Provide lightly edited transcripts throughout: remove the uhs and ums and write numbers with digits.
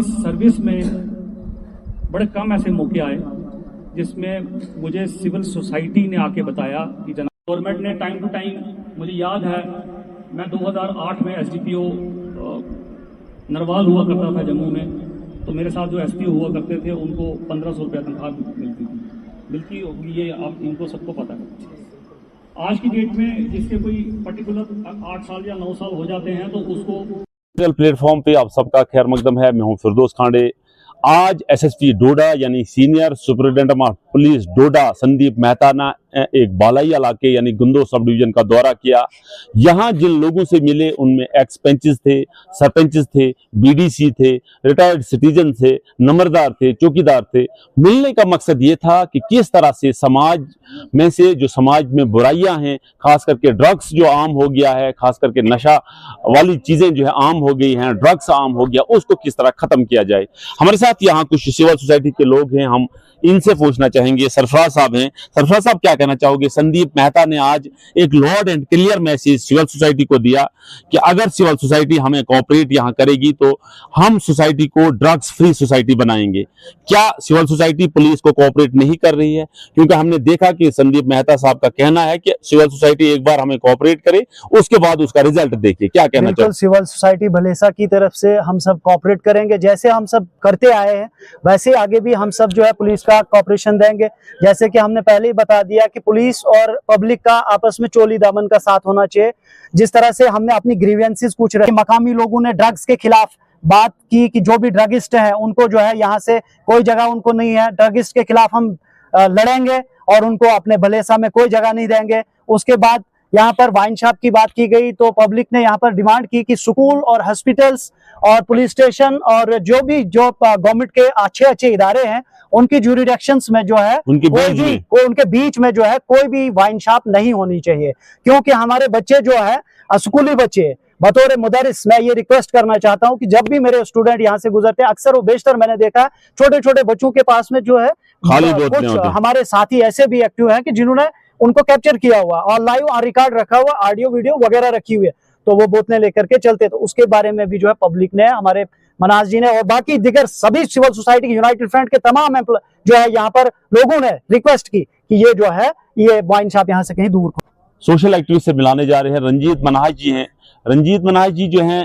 की सर्विस में बड़े कम ऐसे मौके आए जिसमें मुझे सिविल सोसाइटी ने आके बताया कि जनाब गवर्नमेंट ने टाइम टू टाइम, मुझे याद है मैं 2008 में एसडीपीओ नरवाल हुआ करता था जम्मू में, तो मेरे साथ जो एसपीओ हुआ करते थे उनको 1500 रुपया तनख्वाह मिलती होगी, ये आप इनको सबको पता है। आज की डेट में जिसके कोई पर्टिकुलर 8 साल या 9 साल हो जाते हैं तो उसको प्लेटफॉर्म पे आप सबका खैर मकदम है। मैं हूं फिरदौस खांडे। आज एसएसपी डोडा यानी सीनियर सुपरिटेंडेंट ऑफ पुलिस डोडा संदीप मेहता ने एक बालाई इलाके यानी गुंदो सब डिवीजन का दौरा किया। यहाँ जिन लोगों से मिले उनमें एक्स पंचेस थे, सरपंचेस थे, बीडीसी थे, रिटायर्ड सिटीजन थे, नंबरदार थे, चौकीदार थे। मिलने का मकसद ये था कि किस तरह से समाज में से जो समाज में बुराइयां हैं, खास करके ड्रग्स जो आम हो गया है, खास करके नशा वाली चीजें जो है आम हो गई हैं, ड्रग्स आम हो गया, उसको किस तरह खत्म किया जाए। हमारे साथ यहाँ कुछ सिविल सोसाइटी के लोग हैं, हम इनसे पूछना चाहेंगे। सरफराज साहब हैं। सरफराज साहब क्या कहना चाहोगे? संदीप मेहता ने आज एक loud and clear message civil society को दिया कि अगर सिविल सोसाइटी हमें कोऑपरेट यहाँ करेगी तो हम सोसाइटी को ड्रग्स फ्री सोसाइटी बनाएंगे। क्या सिविल सोसाइटी पुलिस को कोऑपरेट नहीं कर रही है? क्योंकि हमने देखा कि संदीप मेहता साहब का कहना है कि सिविल सोसाइटी एक बार हमें कोऑपरेट करे, उसके बाद उसका रिजल्ट देखिए। क्या कहना चाहोगे? सिविल सोसाइटी भलेसा की तरफ से हम सब कोऑपरेट करेंगे, जैसे हम सब करते आए हैं वैसे आगे भी हम सब जो है पुलिस का कोऑपरेशन देंगे। जैसे कि हमने पहले ही बता दिया कि पुलिस और पब्लिक का आपस में चोली दामन का साथ होना चाहिए। जिस तरह से हमने अपनी ग्रीवेंसेस पूछ रहे, मकामी लोगों ने ड्रग्स के खिलाफ बात की कि जो भी ड्रगिस्ट हैं उनको जो है यहाँ से कोई जगह उनको नहीं है, ड्रगिस्ट के खिलाफ हम लड़ेंगे और उनको अपने भलेसा में कोई जगह नहीं देंगे। उसके बाद यहाँ पर वाइन शॉप की बात की गई तो पब्लिक ने यहाँ पर डिमांड की कि स्कूल और हॉस्पिटल्स और पुलिस स्टेशन और जो गवर्नमेंट के अच्छे इदारे हैं उनकी ज्यूरिडिक्शंस में जो है उनके बीच में जो है कोई भी वाइन शॉप नहीं होनी चाहिए। क्योंकि हमारे बच्चे जो है स्कूली बच्चे, बतौर मुदरिस मैं ये रिक्वेस्ट करना चाहता हूँ कि जब भी मेरे स्टूडेंट यहाँ से गुजरते हैं, अक्सर वो बेशतर मैंने देखा है छोटे छोटे बच्चों के पास में जो है कुछ हमारे साथी ऐसे भी एक्टिव हैं कि जिन्होंने उनको कैप्चर किया हुआ और लाइव रिकॉर्ड रखा हुआ, ऑडियो वीडियो वगैरह रखी हुई है, तो वो बोतलें लेकर के चलते। तो उसके बारे में भी जो है पब्लिक ने, हमारे मनाज जी ने और बाकी दिगर सभी सिविल सोसाइटी के यूनाइटेड फ्रंट के तमाम जो है यहाँ पर लोगों ने रिक्वेस्ट की कि ये जो है ये वाइन शॉप यहाँ से कहीं दूर हो। सोशल एक्टिविस्ट से मिलाने जा रहे हैं रंजीत मनाज जी हैं। रंजीत मनाज जी जो हैं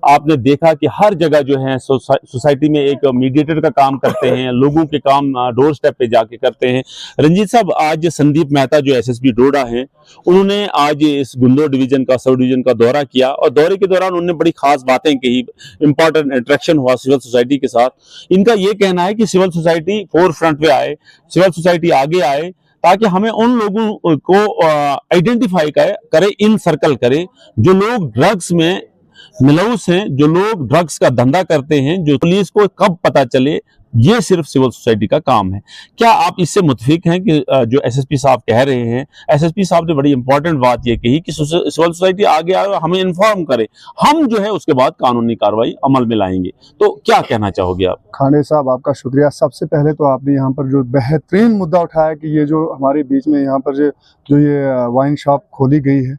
आपने देखा कि हर जगह जो है सोसाइटी में एक मीडिएटर का काम करते हैं, लोगों के काम डोर स्टेप पे जाके करते हैं। रंजीत साहब, आज संदीप मेहता जो एसएसपी डोडा हैं, उन्होंने आज इस गुंदो डिवीजन का, सब डिवीजन का दौरा किया और दौरे के दौरान उन्होंने बड़ी खास बातें कही, इंपॉर्टेंट इंटरेक्शन हुआ सिविल सोसाइटी के साथ। इनका ये कहना है कि सिविल सोसाइटी फोर फ्रंट पे आए, सिविल सोसाइटी आगे आए ताकि हमें उन लोगों को आइडेंटिफाई करे, इन सर्कल करे जो लोग ड्रग्स में मिलौस हैं, जो लोग ड्रग्स का धंधा करते हैं, जो पुलिस को कब पता चले, ये सिर्फ सिविल सोसाइटी का काम है। क्या आप इससे मुतफिक हैं कि जो एसएसपी साहब कह रहे हैं? एसएसपी साहब ने बड़ी इंपॉर्टेंट बात ये कही कि सिविल सोसाइटी आगे आए और हमें इन्फॉर्म करे, हम जो है उसके बाद कानूनी कार्रवाई अमल में लाएंगे। तो क्या कहना चाहोगे आप? खांडे साहब, आपका शुक्रिया। सबसे पहले तो आपने यहाँ पर जो बेहतरीन मुद्दा उठाया कि ये जो हमारे बीच में यहाँ पर जो ये वाइन शॉप खोली गई है,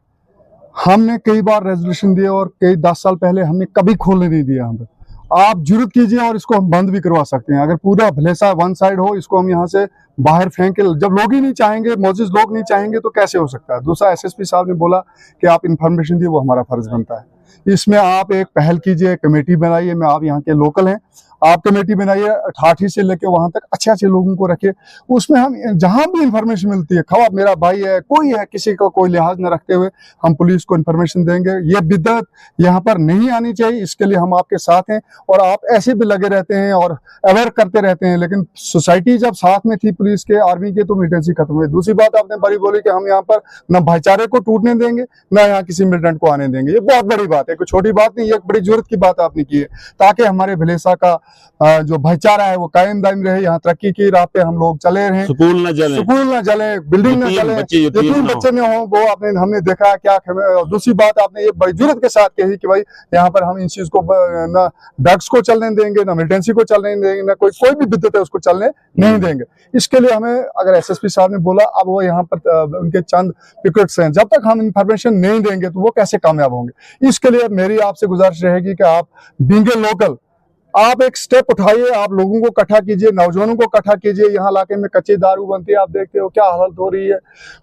हमने कई बार रेजोल्यूशन दिए और कई 10 साल पहले हमने कभी खोलने नहीं दिया। हम आप जुर्रत कीजिए और इसको हम बंद भी करवा सकते हैं। अगर पूरा भलेसा वन साइड हो, इसको हम यहाँ से बाहर फेंक के, जब लोग ही नहीं चाहेंगे, मोजिज लोग नहीं चाहेंगे तो कैसे हो सकता है। दूसरा, एसएसपी साहब ने बोला कि आप इंफॉर्मेशन दिए, वो हमारा फर्ज बनता है। इसमें आप एक पहल कीजिए, कमेटी बनाइए, में आप यहाँ के लोकल हैं, आप कमेटी बनाइए, ठाठी से लेके वहां तक अच्छे लोगों को रखिए। उसमें हम जहां भी इंफॉर्मेशन मिलती है, खवा मेरा भाई है, कोई है, किसी का कोई लिहाज न रखते हुए हम पुलिस को इंफॉर्मेशन देंगे। ये बिद्दत यहाँ पर नहीं आनी चाहिए, इसके लिए हम आपके साथ हैं। और आप ऐसे भी लगे रहते हैं और अवेयर करते रहते हैं, लेकिन सोसाइटी जब साथ में थी पुलिस के, आर्मी के, तो मिलिटेंसी खत्म हुई। दूसरी बात आपने बड़ी बोली कि हम यहाँ पर न भाईचारे को टूटने देंगे, न यहाँ किसी मिलिटेंट को आने देंगे। ये बहुत बड़ी बात है, कोई छोटी बात नहीं, ये एक बड़ी जरूरत की बात आपने की है, ताकि हमारे भलेसा का जो भाईचारा है वो कायम दायम रहे। यहाँ तरक्की की राह पे हम लोग चले रहे, स्कूल न जले, बिल्डिंग न जले, यतीम बच्चे न हो, वो आपने हमने देखा क्या। दूसरी बात आपने ये बड़ी जरूरत के साथ कही कि भाई यहाँ पर हम इन चीज को न ड्रग्स को चलने देंगे, न मिलिटेंसी को चलने देंगे, न कोई भी बिद्दत है उसको चलने नहीं देंगे। इसके लिए हमें, अगर एसएसपी साहब ने बोला, अब वो यहाँ पर उनके चंद पिकेट्स हैं, जब तक हम इंफॉर्मेशन नहीं देंगे तो वो कैसे कामयाब होंगे। इसके लिए मेरी आपसे गुजारिश रहेगी कि आप बीइंग ए लोकल आप एक स्टेप उठाइए, आप लोगों को इकट्ठा कीजिए, नौजवानों को इकट्ठा कीजिए। यहाँ इलाके में कच्ची दारू बनती है, आप देखते हो क्या हालत हो रही है,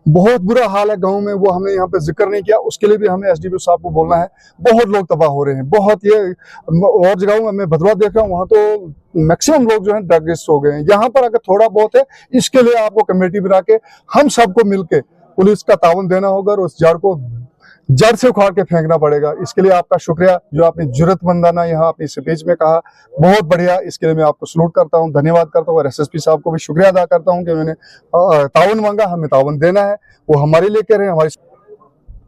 बहुत बुरा हाल है गांव में। वो हमने यहाँ पे जिक्र नहीं किया, उसके लिए भी हमें एसडीपीओ साहब को बोलना है। बहुत लोग तबाह हो रहे हैं, बहुत। ये और जगहों में मैं भदवा देख रहा हूँ, वहाँ तो मैक्सिमम लोग जो है ड्रगिस्ट हो गए हैं। यहाँ पर अगर थोड़ा बहुत है, इसके लिए आपको कमेटी बना के हम सबको मिलके पुलिस का ताउन देना होगा और उस जड़ को जड़ से उखाड़ के फेंकना पड़ेगा। इसके लिए आपका शुक्रिया, जो आपने जुर्रतमंदाना यहाँ अपनी स्पीच में कहा, बहुत बढ़िया। इसके लिए मैं आपको सलूट करता हूँ, धन्यवाद करता हूँ। और एसएसपी साहब को भी शुक्रिया अदा करता हूँ कि उन्होंने ताउन मांगा, हमें ताउन देना है, वो हमारे लिए कह रहे हैं। हमारी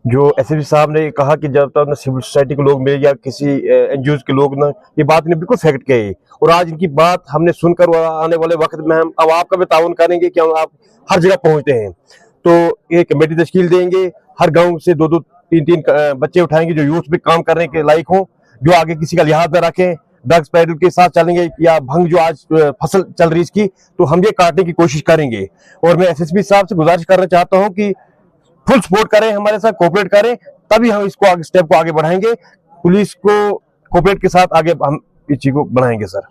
जो एसएसपी साहब ने कहा कि जब तक सिविल सोसाइटी के लोग मिले या किसी एनजीओ के लोग ना, ये बात इन्हें बिल्कुल फैक्ट कही। और आज इनकी बात हमने सुनकर आने वाले वक्त में हम अब आपका भी ताउन करेंगे कि हम आप हर जगह पहुंचते हैं। तो एक कमेटी तश्कील देंगे, हर गांव से 2-2, 3-3 बच्चे उठाएंगे जो यूथ पे काम करने के लायक हों, जो आगे किसी का लिहाज न रखें, ड्रग्स पेडल के साथ चलेंगे या भंग जो आज फसल चल रही इसकी, तो हम ये काटने की कोशिश करेंगे। और मैं एसएसपी साहब से गुजारिश करना चाहता हूं कि फुल सपोर्ट करें, हमारे साथ कोऑपरेट करें, तभी हम इसको आगे स्टेप को आगे बढ़ाएंगे। पुलिस को कोऑपरेट के साथ आगे हम इस चीज को बढ़ाएंगे सर।